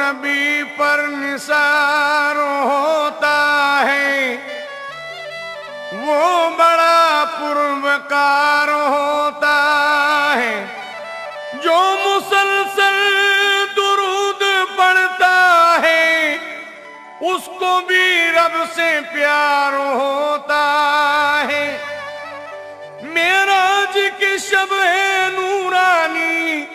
नबी पर निसार होता है, वो बड़ा पुरवकार होता है। जो मुसलसल दुरूद पढ़ता है, उसको भी रब से प्यार होता है। मेराज की शब है नूरानी,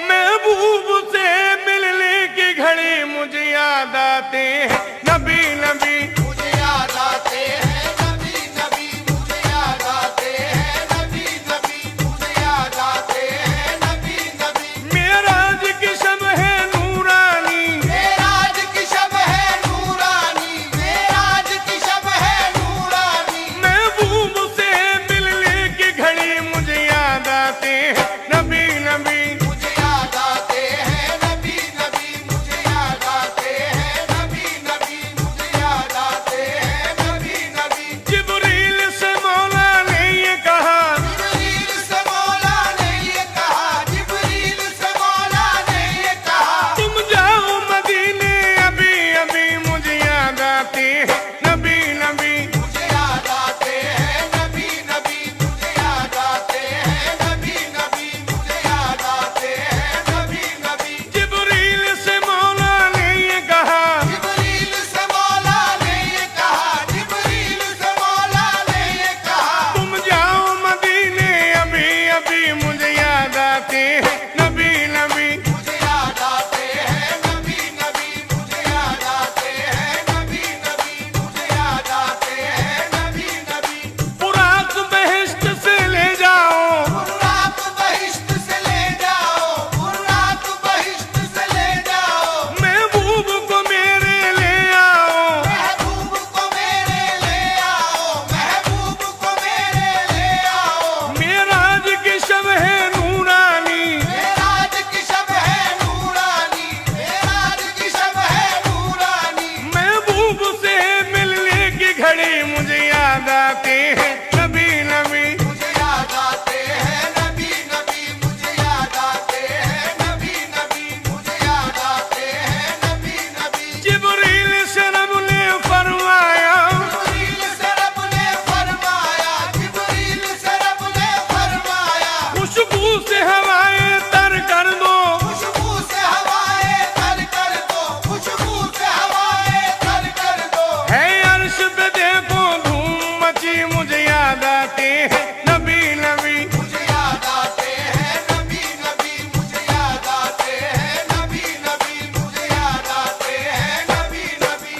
महबूब से मिलने की घड़ी मुझे याद आते हैं नबी नबी, मुझे याद आते हैं नबी नबी, मुझे याद आते हैं नबी नबी, मुझे याद आते हैं नबी नबी। मेराज की शब है नूरानी, मेराज की शब है नूरानी, मेराज की शब है नूरानी। महबूब से मिलने की घड़ी मुझे याद आते हैं नबी नबी, मुझे याद आते हैं नबी नबी, मुझे याद आते हैं नबी नबी, मुझे याद आते हैं नबी नबी। जिब्रील से मौला ने ये कहा, जिब्रील से मौला ने ये कहा, जिब्रील से मौला ने ये कहा। तुम जाओ मदीने अभी अभी मुझे याद आते हैं नबी नबी, मुझे याद आते हैं नबी नबी, मुझे याद आते हैं नबी नबी, मुझे याद आते हैं नबी नबी। जिब्रील से मौला ने ये कहा, जिब्रील से मौला ने ये कहा, जिब्रील से मौला ने ये कहा। तुम जाओ मदीने अभी अभी मुझे याद आते हैं नबी नबी। मुझे याद आते हैं नबी नबी, मुझे याद आते हैं नबी नबी, मुझे याद आते हैं नबी नबी। बुराक बहिश्त से ले जाओ, बुर्राक बहिश्त से ले जाओ, बुर्राक बहिश्त से ले जाओ। महबूब को मेरे ले आओ। महबूब को मेरे ले आओ, महबूब को मेरे ले आओ। मेराज की शब है नूरानी, मेराज की शब है नूरानी, मेराज की शब है नूरानी। महबूब से मिलने की घड़ी मुझे याद आते हैं नबी नबी। मुझे याद आते हैं नबी नबी, मुझे याद आते हैं नबी नबी, मुझे याद आते हैं नबी नबी। जिब्रील से रब ने फरमाया, जिब्रील से रब ने फरमाया, जिब्रील से रब ने फरमाया। खुशबू से हवाएं तर कर दो, खुशबू से हवाएं तर कर दो, खुशबू से हवाएं तर कर दो। है अर्श पे देखो धूम मची मुझे याद आते हैं नबी नबी। मुझे याद आते हैं नबी नबी, मुझे याद आते हैं नबी नबी, मुझे याद आते हैं नबी नबी।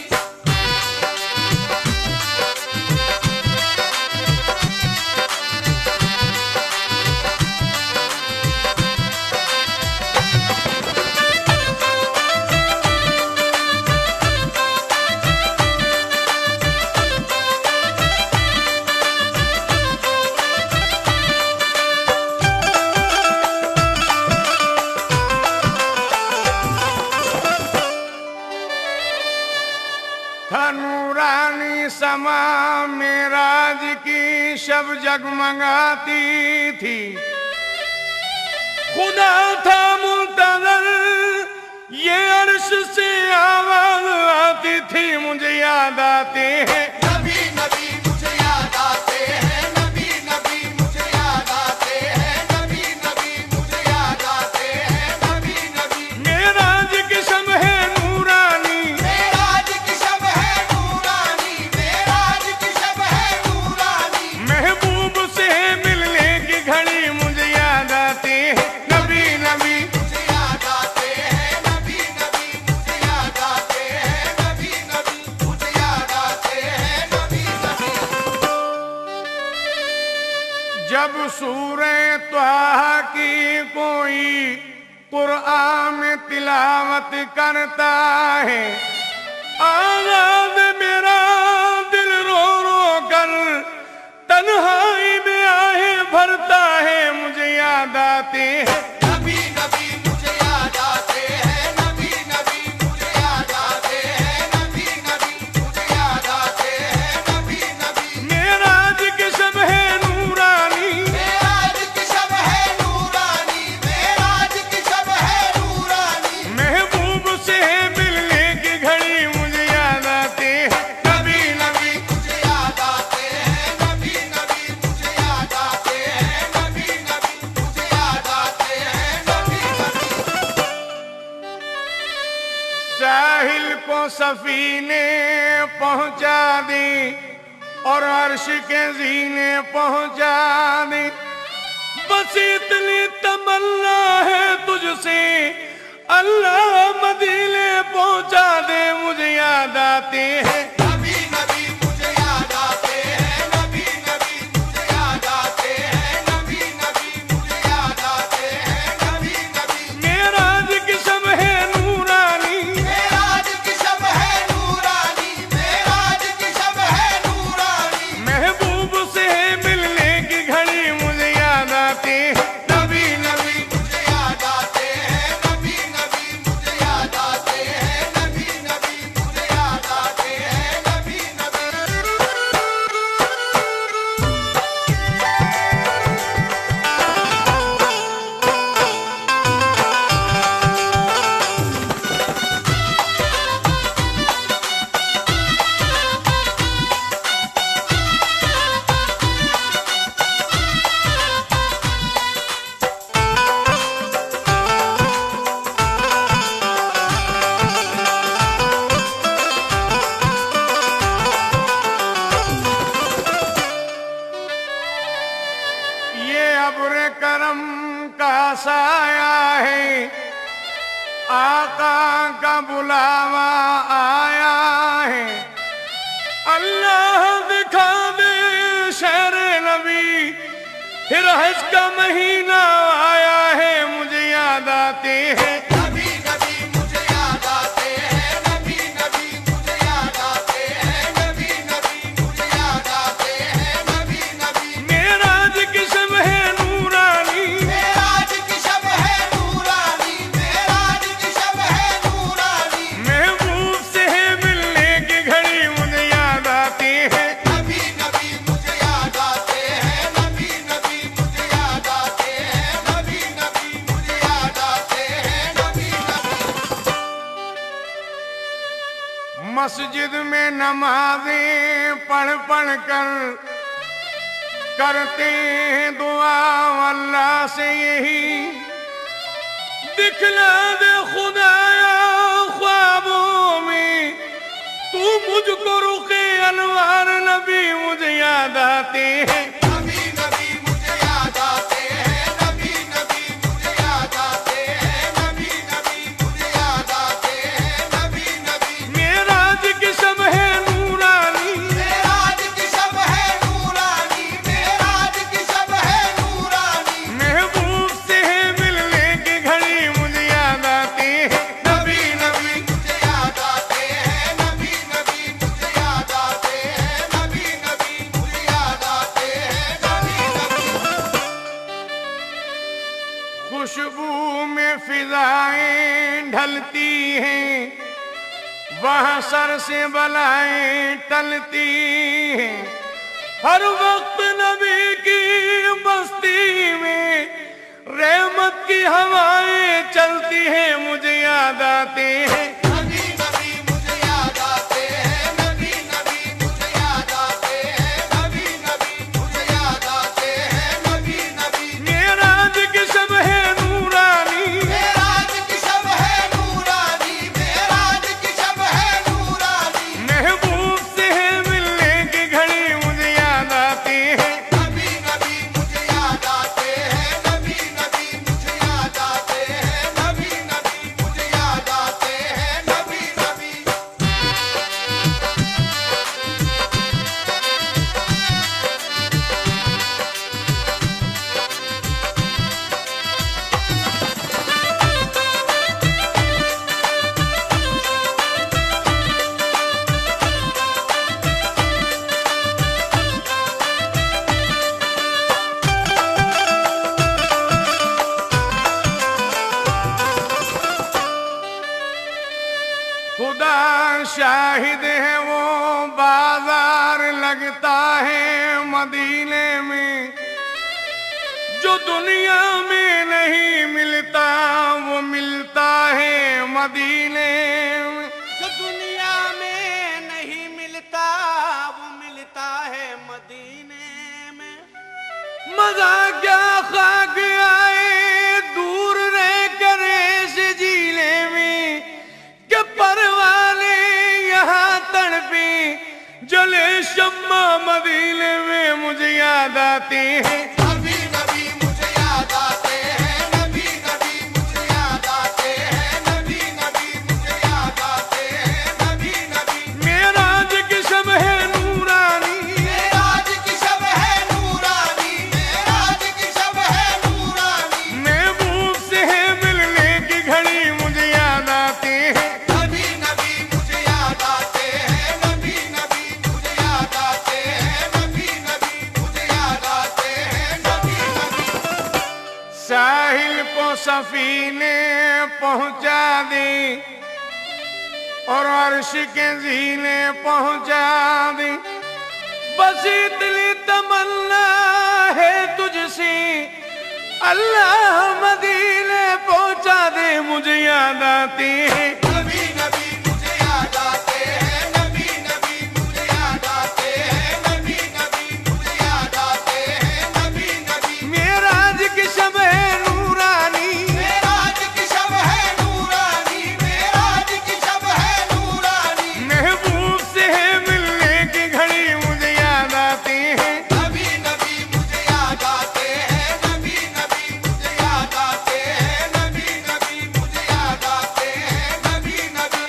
था नूरानी समा मेराज की शब जगमगाती थी। खुदा था मुंतज़र ये अर्श से आवाज आती थी मुझे याद आते हैं नबी नबी, मुझे याद आते हैं नबी नबी, मुझे याद आते हैं नबी नबी, मुझे याद आते हैं नबी नबी। मेराज की शब है नूरानी, मेराज की शब है नूरानी, मेराज की शब है नूरानी। महबूब से मिलने की घड़ी मुझे याद आते हैं नबी नबी। मुझे याद आते हैं नबी नबी, मुझे याद आते हैं नबी नबी, मुझे याद आते हैं नबी नबी। जब सूरे त्वाहा की कोई कुरआन में तिलावत करता है, आज़ाद मेरा दिल रो रो कर तन्हाई में आहे भरता है मुझे याद आते हैं नबी नबी, मुझे याद आते हैं नबी नबी, मुझे याद आते हैं नबी नबी, मुझे याद आते हैं नबी नबी। मेराज की शब है नूरानी, मेराज की शब है नूरानी, मेराज की शब है नूरानी। महबूब से सफीने पहुंचा दी और अर्श के जीने पहुंचा दी। बस इतनी तमन्ना है तुझसे अल्लाह मदीने पहुंचा दे। मुझे याद आते हैं नबी नबी मुझे याद आते हैं, नबी नबी मुझे याद आते हैं, नबी नबी मुझे याद आते हैं, नबी नबी। मेराज की शब है नूरानी, मेराज की शब है नूरानी, मेराज की शब है नूरानी। महबूब से मिलने की घड़ी मुझे याद आते हैं। नबी नबी मुझे याद आते हैं, नबी नबी मुझे याद आते हैं, नबी नबी मुझे याद आते हैं, नबी नबी। ये अब्र करम का साया है, आका का बुलावा आया है। अल्लाह दिखा दे शहर नबी, फिर हज का महीना आया है। मुझे याद आते हैं नबी नबी मुझे याद आते हैं, नबी नबी मुझे याद आते हैं, नबी नबी मुझे याद आते हैं, नबी नबी। मेराज की शब है नूरानी, मेराज की शब है नूरानी, मेराज की शब है नूरानी। महबूब से मिलने की घड़ी मुझे याद आती है। नबी नबी मुझे याद आते हैं, नबी नबी मुझे याद आते हैं, नबी नबी मुझे याद आते हैं, नबी नबी। मस्जिद में नमाजें पढ़ पढ़ कर करते हैं दुआ अल्लाह से यही। दिखला दे खुदाया ख्वाबों में तू मुझको रुखे अनवार। नबी मुझे याद आते हैं नबी नबी मुझे याद आते हैं, नबी नबी मुझे याद आते हैं, नबी नबी मुझे याद आते हैं, नबी नबी। मेराज की शब है नूरानी, मेराज की शब है नूरानी, मेराज की शब है नूरानी। महबूब से मिलने की घड़ी मुझे याद आती है। नबी नबी मुझे याद आते हैं, नबी नबी मुझे याद आते हैं, नबी नबी मुझे याद आते हैं, नबी नबी। खुशबू में फिजाएं ढलती हैं, वहाँ सर से बलाएं टलती हैं। हर वक्त नबी की बस्ती में रहमत की हवाएं चलती हैं। मुझे याद आते हैं नबी नबी मुझे याद आते हैं, नबी नबी मुझे याद आते हैं, नबी नबी मुझे याद आते हैं, नबी नबी। मेराज की शब है नूरानी, मेराज की शब है नूरानी, मेराज की शब है नूरानी। महबूब से मिलने की घड़ी मुझे याद आती है। नबी नबी मुझे याद आते हैं, नबी नबी मुझे याद आते हैं, नबी नबी मुझे याद आते हैं, नबी नबी। खुदा शाहिद है वो बाजार लगता है मदीने में, जो दुनिया में नहीं मिलता वो मिलता है मदीने में। जो दुनिया में नहीं मिलता वो मिलता है मदीने में। मजा क्या खाक आए दूर रह कर ऐसे जिले में, कि परवाने शम्मा मदीने में मुझे याद आते हैं। नबी नबी मुझे याद आते हैं, नबी नबी मुझे याद आते हैं, नबी नबी मुझे याद आते हैं, नबी नबी। मेराज की शब है नूरानी, मेराज की शब है नूरानी, मेराज की शब है नूरानी। महबूब से है मिलने की घड़ी मुझे याद आते हैं। नबी नबी मुझे याद आते हैं, नबी नबी मुझे याद आते हैं, नबी नबी मुझे याद आते हैं, नबी नबी। साहिल को सफीने पहुंचा दे और अर्श के जीने पहुंचा दे, बस इतनी तमन्ना है तुझसे, अल्लाह मदीने पहुंचा दे मुझे याद आते हैं। नबी नबी मुझे याद आते हैं, नबी नबी मुझे याद आते हैं, नबी नबी मुझे याद आते हैं, नबी नबी। मेराज की शब है नूरानी, मेराज की शब है नूरानी, मेराज की शब है नूरानी। महबूब से है मिलने की घड़ी मुझे याद आते हैं। नबी नबी मुझे याद आते हैं, नबी नबी मुझे याद आते हैं, नबी नबी मुझे याद आते हैं, नबी नबी।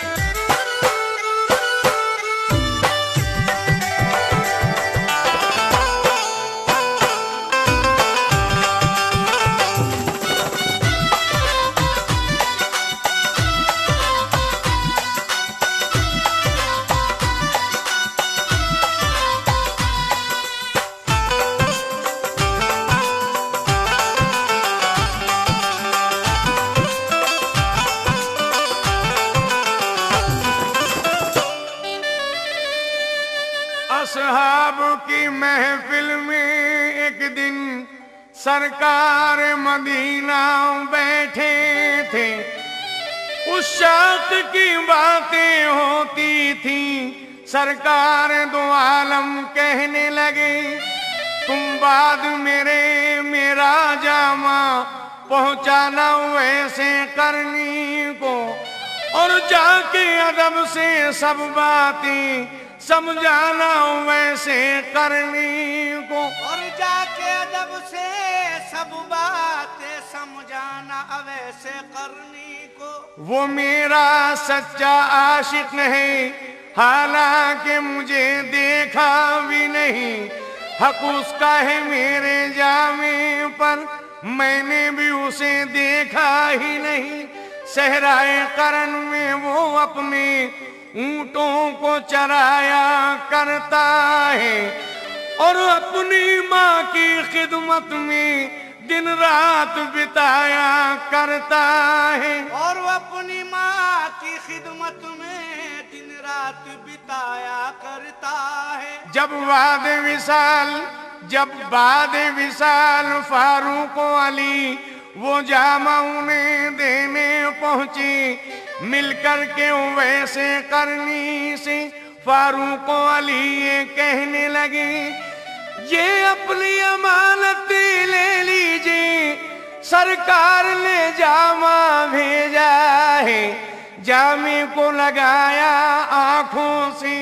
असहाब की महफिल में एक दिन सरकार मदीना बैठे थे, उस शाख की बातें होती थी, सरकार दो आलम कहने लगे, तुम बाद मेरा जामा पहुंचाना वैसे करनी को, और जाके अदब से सब बातें समझाना वैसे करनी को। और जाके अदब से सब बातें समझाना अवैसे करनी को। वो मेरा सच्चा आशिक नहीं, हालांकि मुझे देखा भी नहीं, हक उसका है मेरे जामे पर, मैंने भी उसे देखा ही नहीं। सहराए करन में वो अपने ऊंटों को चराया करता है, और अपनी माँ की खिदमत में दिन रात बिताया करता है। और वो अपनी माँ की खिदमत में दिन रात बिताया करता है। जब बाद विसाल फारूक अली वो जामा उन्हें देने पहुंची, मिलकर के वैसे करनी से फारूक अली ये कहने लगे, ये अपनी अमानत ले लीजिए, सरकार ने जामा भेजा है, जामे को लगाया आंखों से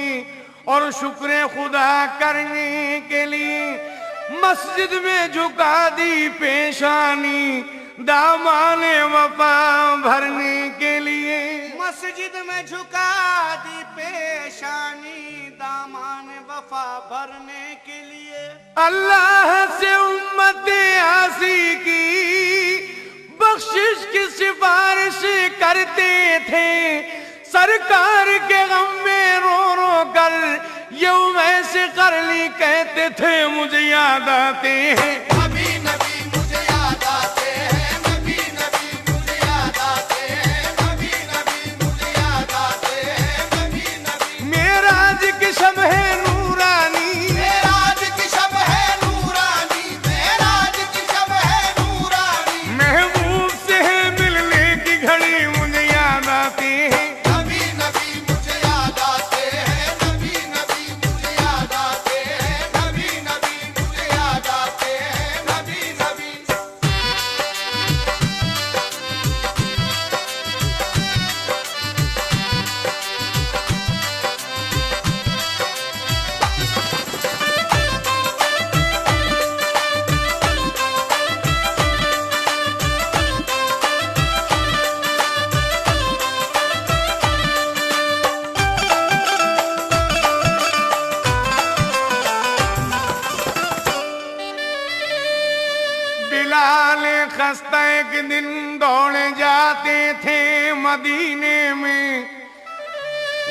और शुक्र खुदा करने के लिए, मस्जिद में झुका दी पेशानी दामाने वफा भरने के लिए। मस्जिद में झुका दी पेशानी दामान वफा भरने के लिए। अल्लाह से उम्मत आसी की बख्शिश की सिफारिश करते थे, सरकार के गम में रो रो कर यूं ऐसे कर ली कहते थे मुझे याद आते हैं। नबी नबी मुझे याद आते हैं, नबी नबी मुझे याद आते हैं, नबी नबी मुझे याद आते हैं, नबी नबी। मेराज की शब है नूरानी, मेराज की शब है नूरानी, मेराज की शब है नूरानी। महबूब से है मिलने की घड़ी मुझे याद आती है। नबी नबी मुझे याद आते हैं, नबी नबी मुझे याद आते हैं, नबी नबी मुझे याद आते हैं। बिलाल खस्ता एक दिन दौड़ जाते थे मदीने में।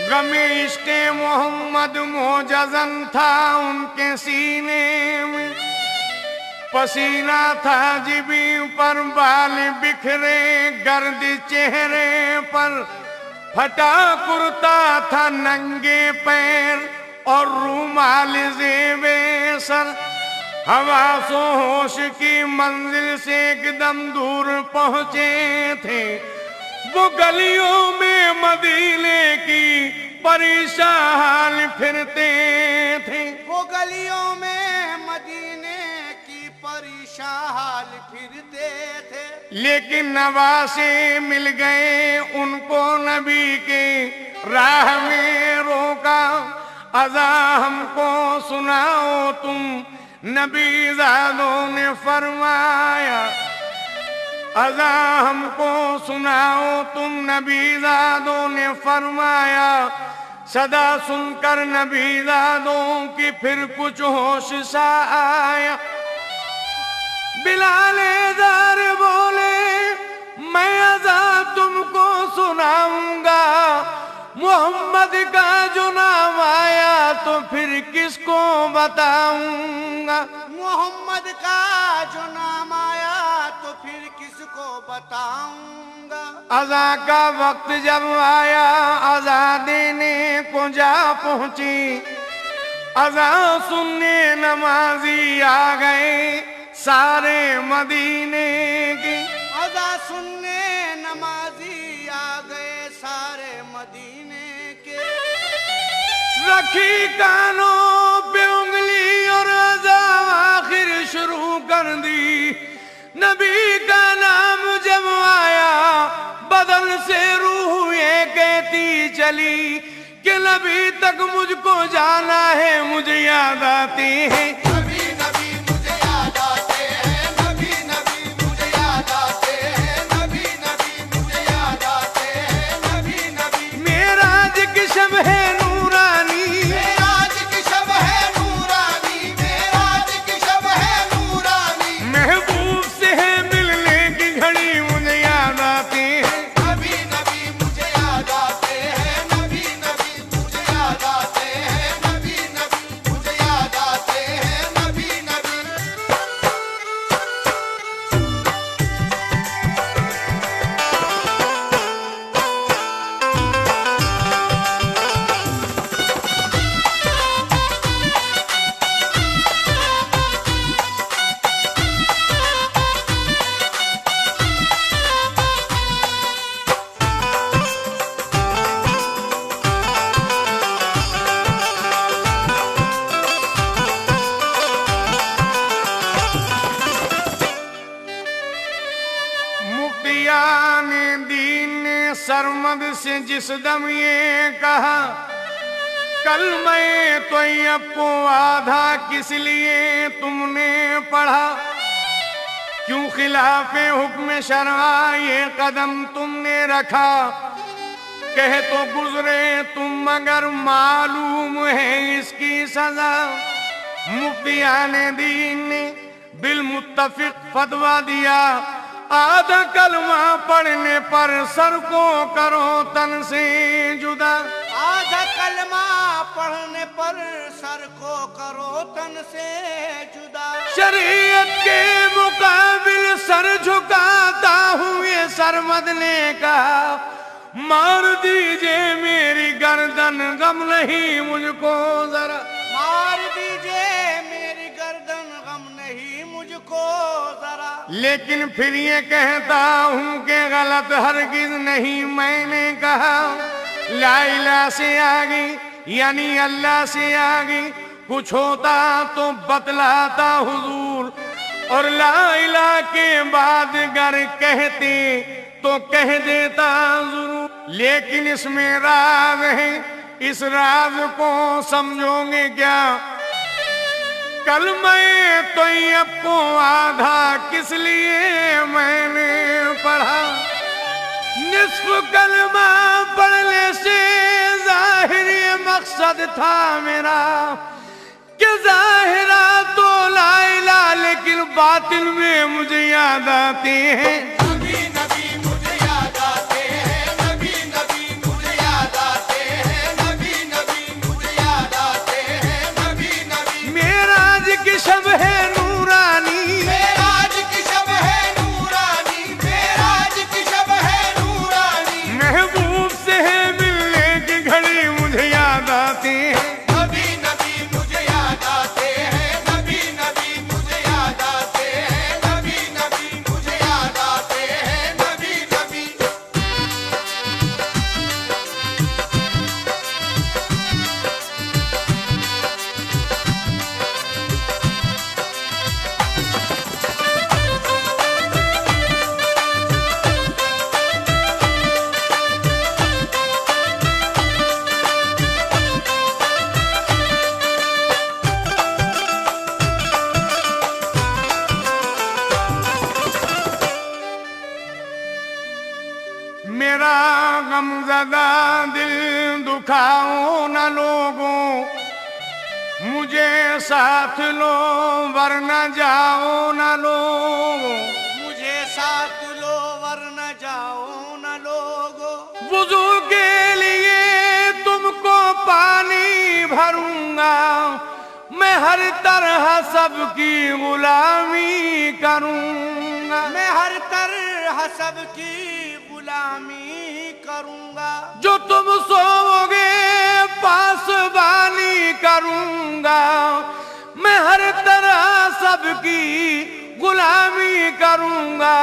गमे इश्क़े मोहम्मद मोजज़न था उनके सीने में। पसीना था जिबी पर, बाल बिखरे गर्द चेहरे पर। फटा कुर्ता था नंगे पैर और रूमाल ज़ेबे सर। हवासो होश की मंजिल से एकदम दूर पहुंचे थे। वो गलियों में मदीने की परेशान हाल फिरते थे। वो गलियों में मदीने की परेशान हाल फिरते थे। लेकिन नवासे मिल गए उनको नबी के, राह में रोका। अज़ा हमको सुनाओ तुम, नबीज़ादों ने फरमाया। अज़ा हमको सुनाओ तुम, नबीज़ादों ने फरमाया। सदा सुनकर नबीज़ादों की फिर कुछ होश सा आया। बिलाल ज़ार बोले, मैं अज़ा तुमको सुनाऊंगा। मोहम्मद का जो नाम आया तो फिर किसको बताऊंगा। मोहम्मद का जो नाम आया तो फिर किसको बताऊंगा। अज़ा का वक्त जब आया, अज़ा देने को जा पहुंची। अज़ा सुनने नमाजी आ गए सारे मदीने के। अज़ा सुनने नमाजी आ गए सारे मदीने के। रखी कानों पे उंगली और अज़ा आखिर शुरू कर दी। नबी का नाम जब आया, बदन से रूह ये कहती चली कि नबी तक मुझको जाना है। मुझे याद आते हैं नबी नबी मुझे याद आते हैं। नबी नबी मुझे याद आते हैं। नबी नबी मुझे याद आते हैं। नबी नबी मेराज की शब है नूरानी। मेराज की शब है नूरानी। मेराज की शब है नूरानी। महबूब से है मिलने की घड़ी मुझे याद आते हैं। नबी नबी मुझे याद आते हैं। नबी नबी मुझे याद आते हैं। नबी नबी मुझे याद आते हैं। नबी नबी मुफ्तियाने दीन ने सरमद से जिस दम ये कहा, कल मैं तैयब को आधा किस लिए तुमने पढ़ा। क्यों खिलाफे हुक्म शरआ ये कदम तुमने रखा। कह तो गुजरे तुम मगर मालूम है इसकी सजा। मुफ्तियाने दीन ने बिल मुत्तफिक फतवा दिया, आधा कलमा पढ़ने पर सर को करो तन से जुदा। आधा कलमा पढ़ने पर सर को करो तन से जुदा। शरीयत के मुकाबिल सर झुकाता हूँ ये सरमद ने कहा। मार दीजिए मेरी गर्दन गम नहीं मुझको जरा। मार दीजिए मेरी गर्दन गम नहीं मुझको जरा। लेकिन फिर ये कहता हूँ कि गलत हरगिज नहीं मैंने कहा। ला इलाहा से आगे यानी अल्लाह से आगे कुछ होता तो बतलाता हुजूर, और ला इलाहा के बाद गर कहते तो कह देता जरूर। लेकिन इसमें राज है, इस राज को समझोगे क्या। कल मैं तैयब को आधा किस लिए मैंने पढ़ा। निस्फ कलमा पढ़ने से जाहिर ये मकसद था मेरा कि जाहिरा तो ला इलाहा लेकिन बातिल में मुझे याद आते हैं। नबी नबी मुझे याद आते हैं, नबी नबी मुझे याद आते हैं, नबी नबी मुझे याद आते हैं, नबी नबी। मेराज की शब है नूरानी, मेराज की शब है नूरानी, मेराज की शब है नूरानी। महबूब से है मिलने की घड़ी मुझे याद आते हैं। नबी नबी मुझे याद आते हैं, नबी नबी मुझे याद आते हैं, नबी नबी मुझे याद आते हैं, नबी नबी। मेरा गमज़दा दिल दुखाओ न लोगों, मुझे साथ लो वरना जाओ न लोगों। मुझे साथ लो वरना जाओ न लोगो। वुज़ू के लिए तुमको पानी भरूंगा, मैं हर तरह सबकी गुलामी करूंगा। मैं हर तरह सबकी गुलामी करूंगा। जो तुम सोओगे पासबानी करूंगा, मैं हर तरह सबकी गुलामी करूंगा।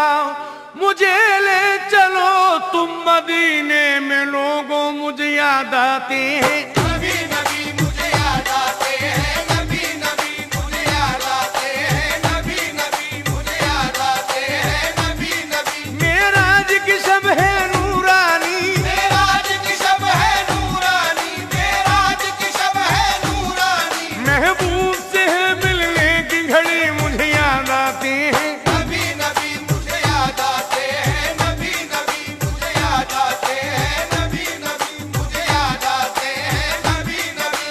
मुझे ले चलो तुम मदीने में लोगों, मुझे याद आते हैं। नबी नबी मुझे याद आते हैं, नबी नबी मुझे याद आते हैं, नबी नबी मुझे याद आते हैं, नबी नबी। मेराज की शब है नूरानी, मेराज की शब है नूरानी, मेराज की शब है नूरानी। महबूब से है मिलने की घड़ी मुझे याद आते हैं। नबी नबी मुझे याद आते हैं, नबी नबी मुझे याद आते हैं, नबी नबी मुझे याद आते हैं, नबी नबी।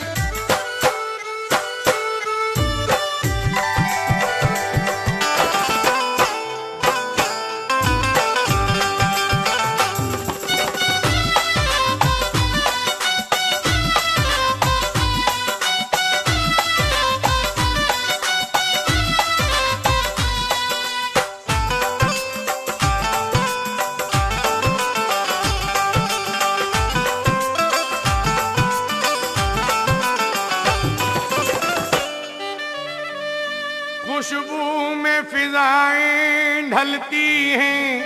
खुशबू में फिजाएं ढलती हैं,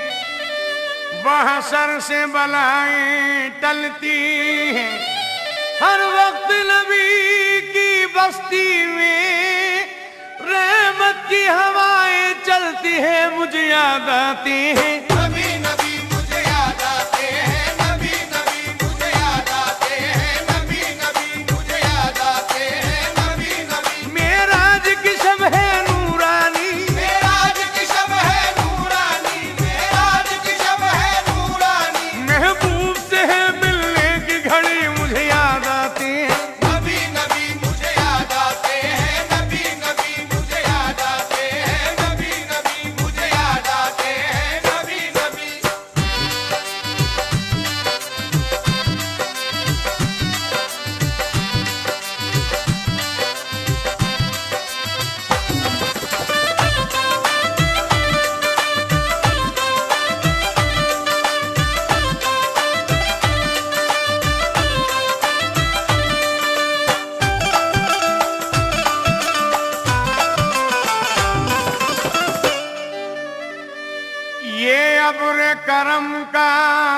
वहाँ सर से बलाएं टलती हैं। हर वक्त नबी की बस्ती में रहमत की हवाएं चलती हैं, मुझे याद आते हैं। नबी नबी मुझे याद आते हैं, नबी नबी मुझे याद आते हैं, नबी नबी मुझे याद आते हैं, नबी नबी। मेराज की शब है नूरानी, मेराज की शब है नूरानी, मेराज की शब है नूरानी। महबूब से है मिलने की घड़ी मुझे याद आते हैं। नबी नबी मुझे याद आते हैं, नबी नबी मुझे याद आते हैं, नबी नबी मुझे याद आते हैं, नबी नबी। ये अब्र करम का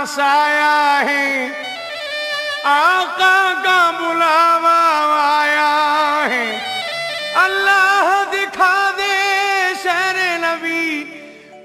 साया है, आका का बुलावा आया है। अल्लाह दिखा दे शहर नबी,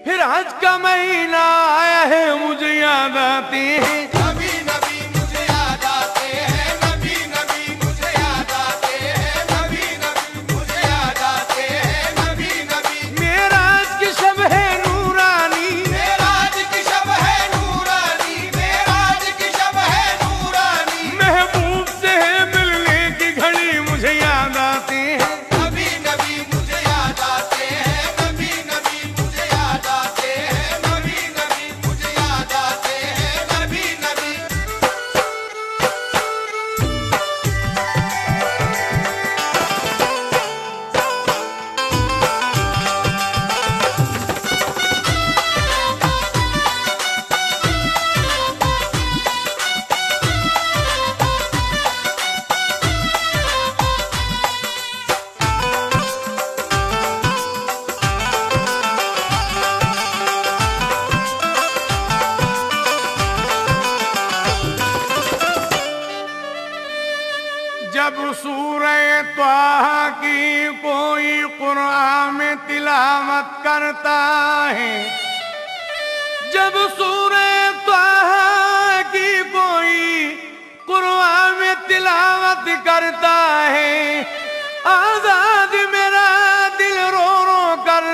फिर हज का महीना आया है, मुझे याद आते हैं। नबी नबी मुझे याद आते हैं, नबी नबी मुझे याद आते हैं, नबी नबी मुझे याद आते हैं, नबी नबी। मेराज की शब है नूरानी, मेराज की शब है नूरानी, मेराज की शब है नूरानी। महबूब से है मिलने की घड़ी मुझे याद आते हैं। नबी नबी मुझे याद आते हैं, नबी तिलावत करता है। जब सूरे त्वाहा की कोई कुरान में तिलावत करता है, आजाद मेरा दिल रो रो कर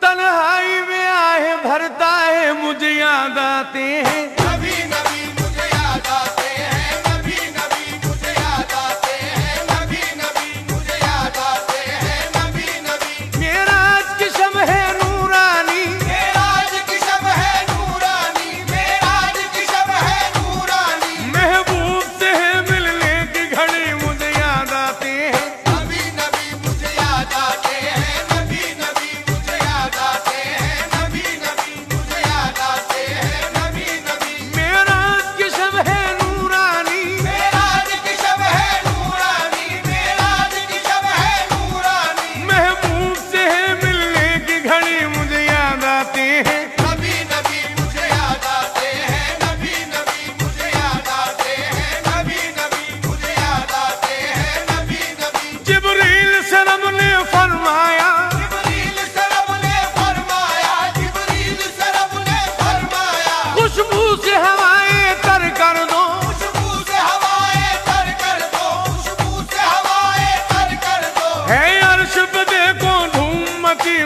तन्हाई में आहे भरता है। मुझे याद आते हैं नबी नबी मुझे याद आते हैं, नबी नबी मुझे याद आते हैं, नबी नबी मुझे याद आते हैं, नबी नबी। मेराज की शब है नूरानी, मेराज की शब है नूरानी, मेराज की शब है नूरानी। महबूब से है मिलने की घड़ी मुझे याद आते हैं। नबी नबी मुझे याद आते हैं, नबी नबी मुझे याद आते हैं, नबी नबी मुझे याद आते हैं, नबी नबी। मेराज की शब है नूरानी, मेराज की शब है नूरानी, मेराज की शब है नूरानी। महबूब से है मिलने की घड़ी मुझे याद आते हैं। नबी नबी मुझे याद आते हैं, नबी नबी मुझे याद आते हैं, नबी नबी मुझे याद आते हैं, नबी नबी। जिब्रील से रब ने फरमाया, जिब्रील से रब ने फरमाया, जिब्रील से रब ने फरमाया। खुशबू से हवाएं तर कर दो, खुशबू से हवाएं तर कर दो, खुशबू से हवाएं तर कर दो। है अर्श पे देखो धूम मची